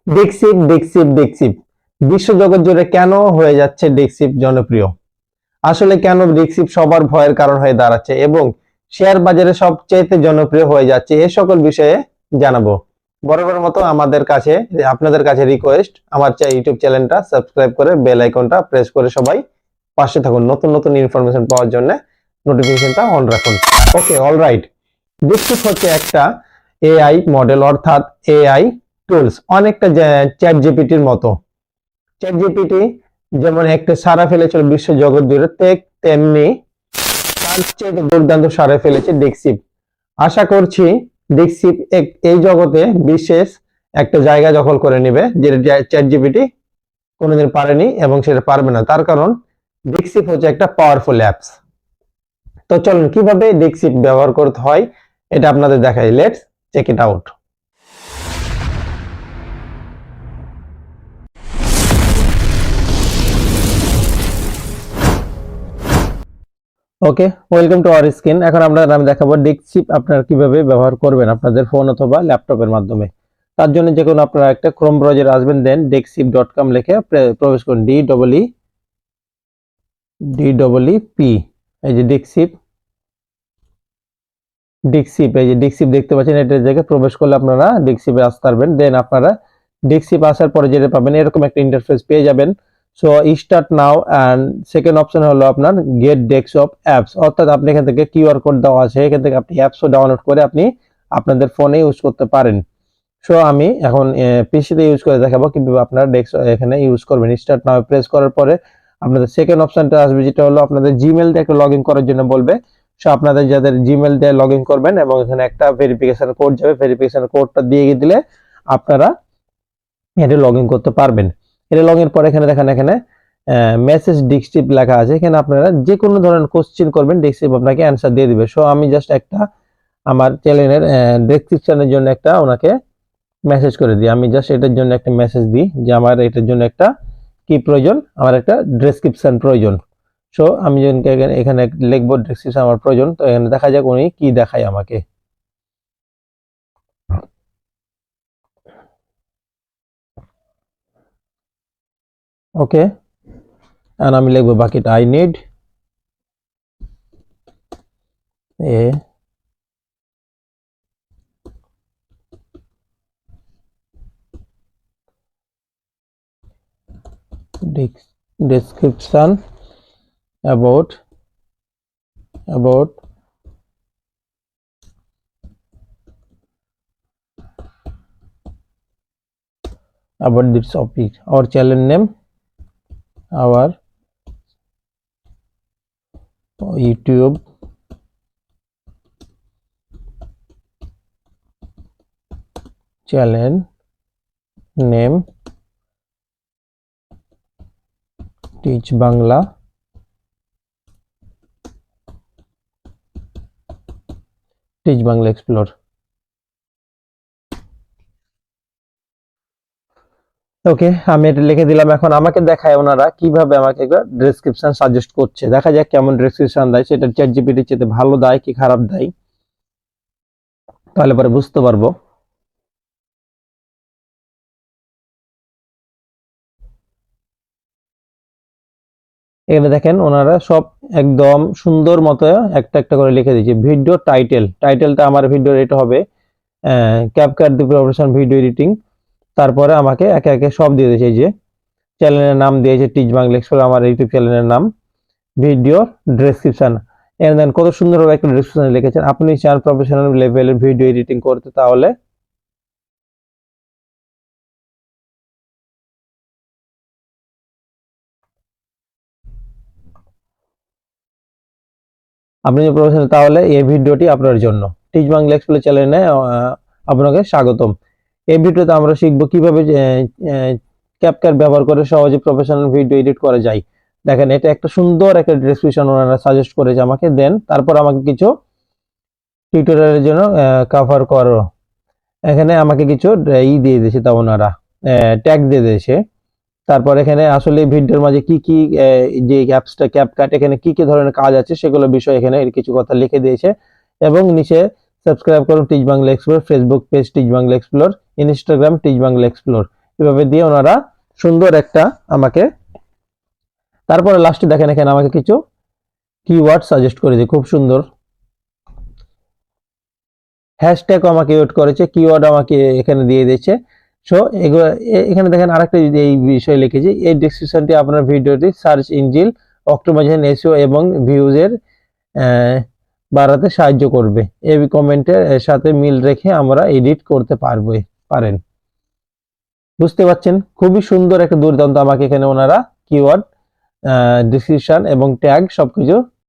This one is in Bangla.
ডিক্সিপ ডিক্সিপ ডিক্সিপ বিশ্বজগৎ জুড়ে কেন হয়ে যাচ্ছে ডিক্সিপ জনপ্রিয়? আসলে কেন ডিক্সিপ সবার ভয়ের কারণ হয়ে দাঁড়াচ্ছে এবং শেয়ার বাজারে সবচেয়ে জনপ্রিয় হয়ে যাচ্ছে, এ সকল বিষয়ে জানাবো। বরাবর মতো আপনাদের কাছে রিকোয়েস্ট, আমার ইউটিউব চ্যানেলটা সাবস্ক্রাইব করে বেল আইকনটা প্রেস করে সবাই পাশে থাকুন। নতুন নতুন ইনফরমেশন পাওয়ার জন্য নোটিফিকেশনটা অন রাখুন। ওকে, অলরাইট। ডিক্সিপ হচ্ছে একটা এআই মডেল, অর্থাৎ এআই টুলস, অনেকটা চ্যাট জিপিটির মতো। চ্যাট জিপিটি যেমন একটা সাড়া ফেলেছিল বিশ্ব জগৎ জুড়ে, তেমনি তার চেয়ে দুর্দান্ত সাড়া ফেলেছে ডিক্সিপ। আশা করছি ডিক্সিপ এই জগতে বিশেষ একটা জায়গা দখল করে নেবে, যেটা চ্যাট জিপিটি কোনোদিন পারেনি এবং সেটা পারবে না। তার কারণ ডিক্সিপ হচ্ছে একটা পাওয়ারফুল অ্যাপস। তো চলুন কিভাবে ডিক্সিপ ব্যবহার করতে হয় এটা আপনাদের দেখাই। Let's check it out. Okay, welcome to our screen. এখন আমি দেখাবো ডিক্সিপ আপনারা কিভাবে ব্যবহার করবেন আপনাদের ফোন অথবা ল্যাপটপের মাধ্যমে। তার জন্য যে কোনো আপনারা একটা ক্রোম ব্রাউজারে আসবেন, দেন dixip.com লিখে প্রবেশ করুন। ডি এই যে ডিক্সিপ এই যে ডিক্সিপ দেখতে পাচ্ছেন, এটার জায়গায় প্রবেশ করলে আপনারা ডিক্সিপে আসতে পারবেন। দেন আপনারা ডিক্সিপ আসার পরে যেটা পাবেন, এরকম একটা ইন্টারফেস পেয়ে যাবেন। So start now, and second option হলো আপনার গেট ডেস্কটপ অ্যাপস, অর্থাৎ আপনি এখান থেকে কিউআর কোড দেওয়া আছে, এখান থেকে আপনি অ্যাপসও ডাউনলোড করে আপনি আপনাদের ফোনে ইউজ করতে পারেন। সো আমি এখন পিসিতে ইউজ করে দেখাবো কিভাবে আপনারা এখানে ইউজ করবেন। স্টার্ট নাও প্রেস করার পরে আপনাদের সেকেন্ড অপশনটা আসবে, যেটা হলো আপনাদের জিমেল দিয়ে একটা লগ ইন করার জন্য বলবে। সো আপনাদের যাদের জিমেল দিয়ে লগ ইন করবেন এবং এখানে একটা ভেরিফিকেশন কোড যাবে, ভেরিফিকেশন কোডটা দিয়ে দিলে আপনারা এটা লগ ইন করতে পারবেন। এটা লগ ইন পরে এখানে দেখেন, এখানে মেসেজ ডিক্সিপ লেখা আছে, এখানে আপনারা যে কোনো ধরনের কোশ্চেন করবেন ডিক্সিপ আপনাকে অ্যান্সার দিয়ে দিবে। সো আমি জাস্ট একটা আমার চ্যানেলের ডেসক্রিপশনের জন্য একটা ওনাকে মেসেজ করে দিই। আমি জাস্ট এটার জন্য একটা মেসেজ দিই যে আমার এটার জন্য একটা কি প্রয়োজন, আমার একটা ডেসক্রিপশন প্রয়োজন। সো আমি এখানে লিখবো ডেসক্রিপশন আমার প্রয়োজন। তো এখানে দেখা যাক উনি কি দেখায় আমাকে। ওকে, আর আমি লিখবো বাকিটা, I need a description about this topic, our channel name, our YouTube channel name, Teach Bangla, Explore। ওকে, আমি এটা লিখে দিলাম। এখন আমাকে দেখায় ওনারা কিভাবে আমাকে একটা ডেসক্রিপশন সাজেস্ট করছে। দেখা যাক কেমন ডেসক্রিপশন দেয়, সেটা চ্যাট জিপিটির চেয়ে ভালো দেয় কি খারাপ দেয়, তাহলে পরে বুঝতে পারবো। এখানে দেখেন ওনারা সব একদম সুন্দর মতো একটা একটা করে লিখে দিয়েছে। ভিডিও টাইটেলটা আমার ভিডিওর এটা হবে ক্যাপকাট দি প্রফেশনাল ভিডিও এডিটিং। তারপরে আমাকে একে একে সব দিয়ে দিয়েছে। এই যে চ্যানেলের নাম দিয়েছে টিচ বাংলা এক্সপ্লোর, আমার ইউটিউব চ্যানেলের নাম, ভিডিও ডেসক্রিপশন। এর দেন কত সুন্দরভাবে একটা ডেসক্রিপশন লিখেছেন, আপনি চান প্রফেশনাল লেভেলের ভিডিও এডিটিং করতে, তাহলে আপনি যে প্রফেশনাল, তাহলে এই ভিডিওটি আপনার জন্য। টিচ বাংলা এক্সপ্লোর চ্যানেলে আপনাকে স্বাগতম। এই ভিডিওতে আমরা শিখব কিভাবে ক্যাপকাট ব্যবহার করে সহজে প্রফেশনাল ভিডিও এডিট করা যায়। দেখেন এটা একটা সুন্দর একটা ডেসক্রিপশন ওনারা সাজেস্ট করেছে আমাকে। দেন তারপর আমাকে কিছু টিউটোরিয়ালের জন্য কভার করো, এখানে আমাকে কিছু দিয়ে দিয়েছে, তা ওনারা ট্যাগ দিয়ে দিয়েছে। তারপর এখানে আসলে ভিডিওর মাঝে কি কি যে অ্যাপসটা ক্যাপকাট, এখানে কি কি ধরনের কাজ আছে সেগুলো বিষয়ে এখানে কিছু কথা লিখে দিয়েছে। এবং নিচে সাবস্ক্রাইব করুন teach Bangla explore, Facebook page teach Bangla explore, Instagram teach Bangla explore, এভাবে দিয়ে ওনারা সুন্দর একটা আমাকে, তারপরে লাস্টে দেখেন এখানে আমাকে কিছু কিওয়ার্ড সাজেস্ট করে দিয়ে খুব সুন্দর হ্যাশট্যাগ আমাকে ইউজ করেছে, কিওয়ার্ড আমাকে এখানে দিয়ে দিয়েছে। সো এগুলো এখানে দেখেন আরেকটা এই বিষয় লিখেছি, এই ডেসক্রিপশনটি আপনার ভিডিওটি সার্চ ইঞ্জিন অপটিমাইজেশন, এসইও এবং ভিউজের বাড়াতে সাহায্য করবে। এই কমেন্টের সাথে মিল রেখে আমরা এডিট করতে পারেন। বুঝতে পারছেন, খুবই সুন্দর একটা দুর্দান্ত আমাকে এখানে ওনারা কিওয়ার্ড, ডেসক্রিপশন এবং ট্যাগ সবকিছু